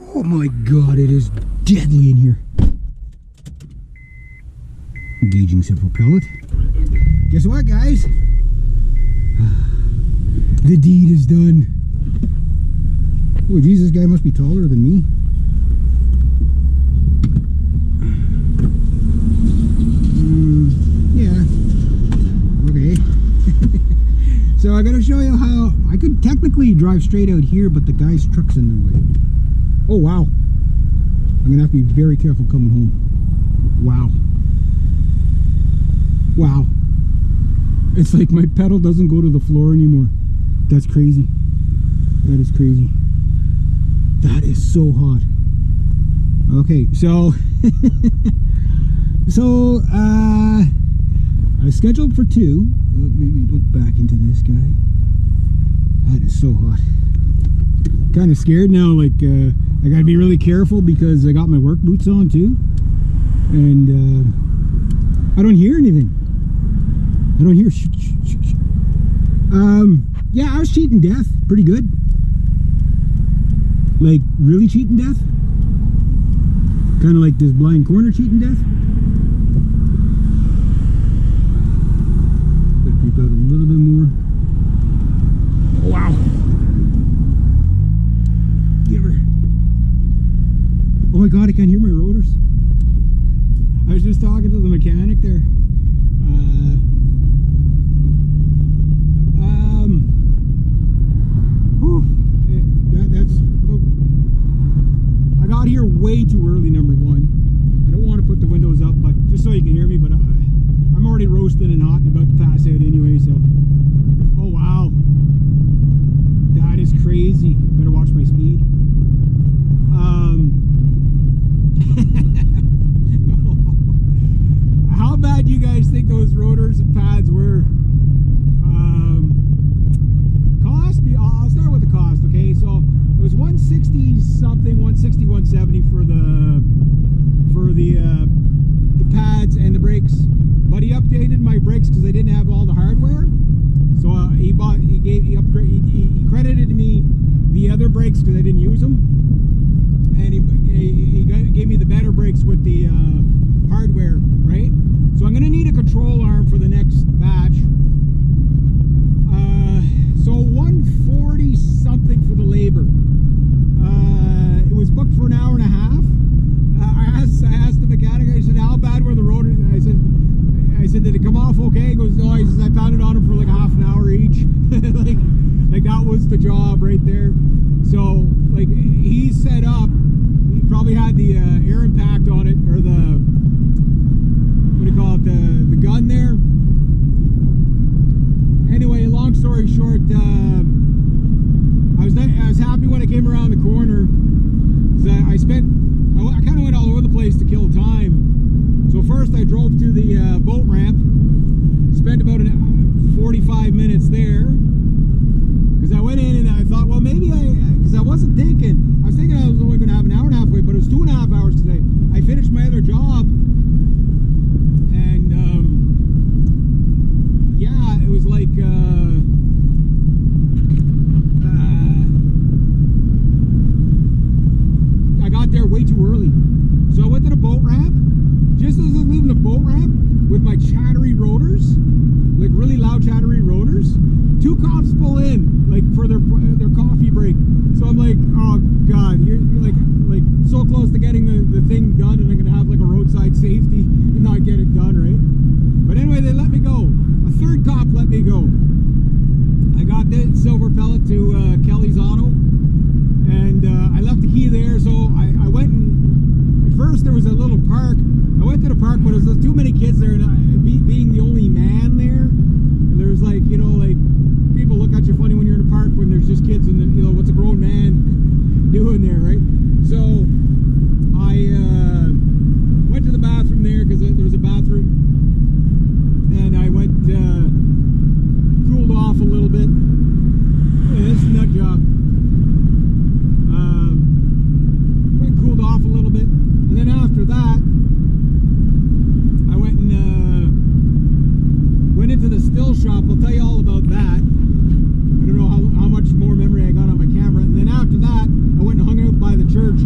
Oh my god, it is deadly in here. Engaging silver pellet. Guess what, guys? The deed is done. Oh, geez, this guy must be taller than me. Yeah. Okay. So I gotta show you how I could technically drive straight out here, but the guy's truck's in the way. Oh wow. I'm gonna have to be very careful coming home. Wow. Wow. It's like my pedal doesn't go to the floor anymore. That's crazy. That is crazy. That is so hot. Okay, so I was scheduled for 2. Maybe don't back into this guy. That is so hot. Kind of scared now, like I gotta be really careful because I got my work boots on too. And I don't hear anything. I don't hear yeah, I was cheating death pretty good. Like really cheating death. Kind of like this blind corner cheating death. Gotta creep out a little bit more. Oh, wow. Give her. Oh my god, I can't hear my rotors. I was just talking to the mechanic there. I got here way too early, number 1. I don't want to put the windows up, but just so you can hear me, but I'm already roasting and hot and about to pass out anyway, so. Oh wow. That is crazy. Better watch my speed. How bad do you guys think those rotors and pads were? Cost? I'll start with the cost, okay? So it was 160 something, 160, 170 for the pads and the brakes. But he updated my brakes because I didn't have all the hardware. So he credited me the other brakes because I didn't use them, and he gave me the better brakes with the hardware, right? So I'm gonna need a control arm for the next batch. So 140 something for the labor. It was booked for an hour and a half. I asked the mechanic. I said, "How bad were the rotors?" I said, "Did it come off okay?" He goes, "No." He says, "I pounded on them for like a half an hour each." like that was the job right there. So like he set up. He probably had the air impact on it, or the what do you call it? The gun there. Anyway, long story short, I was happy when I came around the corner. I kind of went all over the place to kill time. So first I drove to the boat ramp, spent about 45 minutes there, because I went in and I thought, well, maybe because I was thinking I was only going to have an hour and a half wait, but it was 2.5 hours today. I finished my other job, and yeah, it was like I got there way too early. So I went to the boat ramp. Just as I was leaving the boat ramp with my chattery rotors, like really loud chattery rotors, 2 cops pull in, like for their coffee break. So I'm like, oh god, you're like so close to getting the thing done, and I'm gonna have like a roadside safety and not get it done, right? But anyway, they let me go. A 3rd cop let me go. I got the silver pellet to Kelly's Auto, and I left the key there. So I went, and at first there was a little park. I went to the park, but there was too many kids there, and being the only man there, there's like, you know, like people look at you funny when you're in a park when there's just kids, and you know, what's a grown man doing there, right? So I went to the bathroom there because there was a bathroom, and I went cooled off a little bit. Yeah, this is a nut job. Went cooled off a little bit, and then after that I went and went into the still shop. I'll tell you all about that. I don't know how much more memory I got on my camera. And then after that, I went and hung out by the church.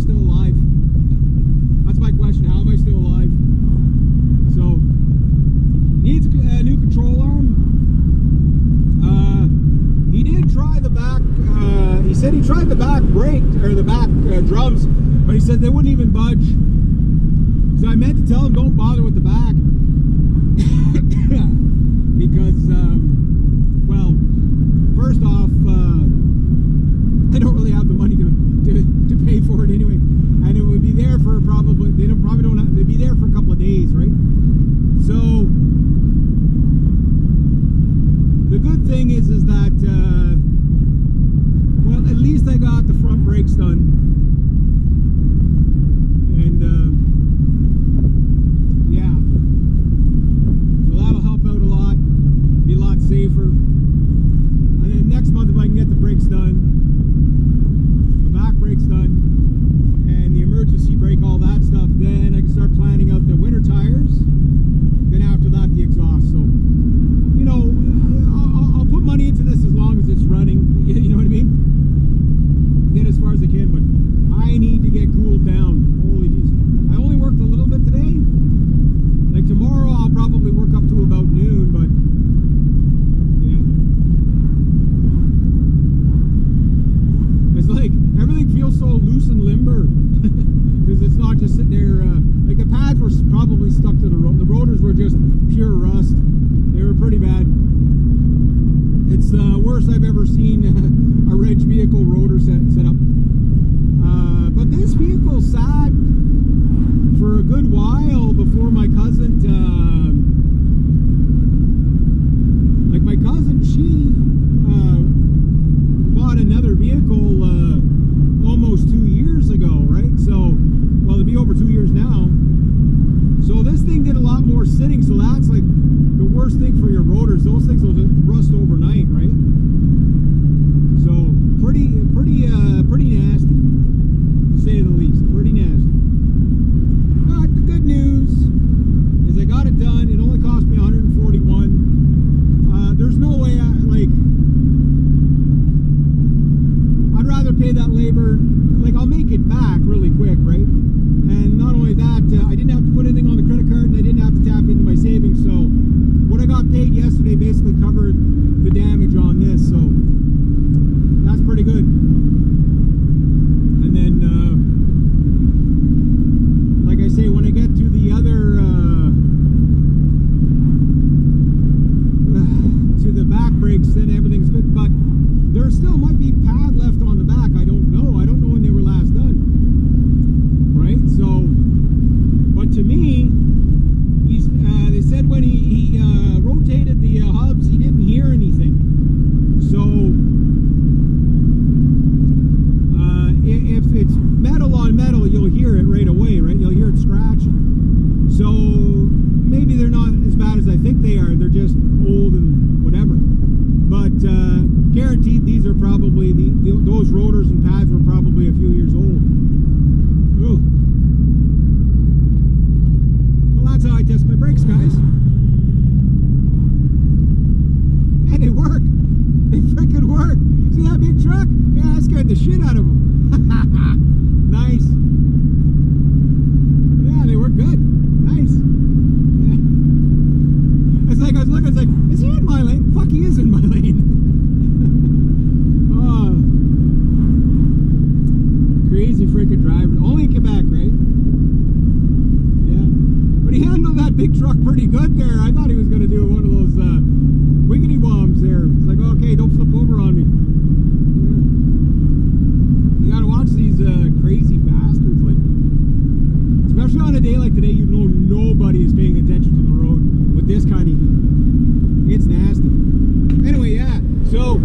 still alive? That's my question. How am I still alive? So, needs a new control arm. He did try the back, he said he tried the back brake, or the back drums, but he said they wouldn't even budge. So I meant to tell him don't bother with the back. Because, well, first off, I don't really have the money to pay for it anyway. And it would be there for probably, they'd be there for a couple of days, right? So, the good thing is that, well, at least I got the front brakes done. And, yeah. So that'll help out a lot. Be a lot safer. And then next month, if I can get the brakes done, the back brakes done, and the emergency brake, all that stuff, then I can start planning out the winter tires. Then after that, the exhaust. So, you know, I'll put money into this as long as it's running. You know what I mean? Get as far as I can, but I need to get cooled down. Holy jeez. I only worked a little bit today. Like tomorrow, I'll probably work up to about noon, but yeah. It's like everything feels so loose and limber because it's not just sitting there. Like the pads were probably stuck to the road. The rotors were just pure rust. They were pretty bad. It's the worst I've ever seen a Reg vehicle rotor set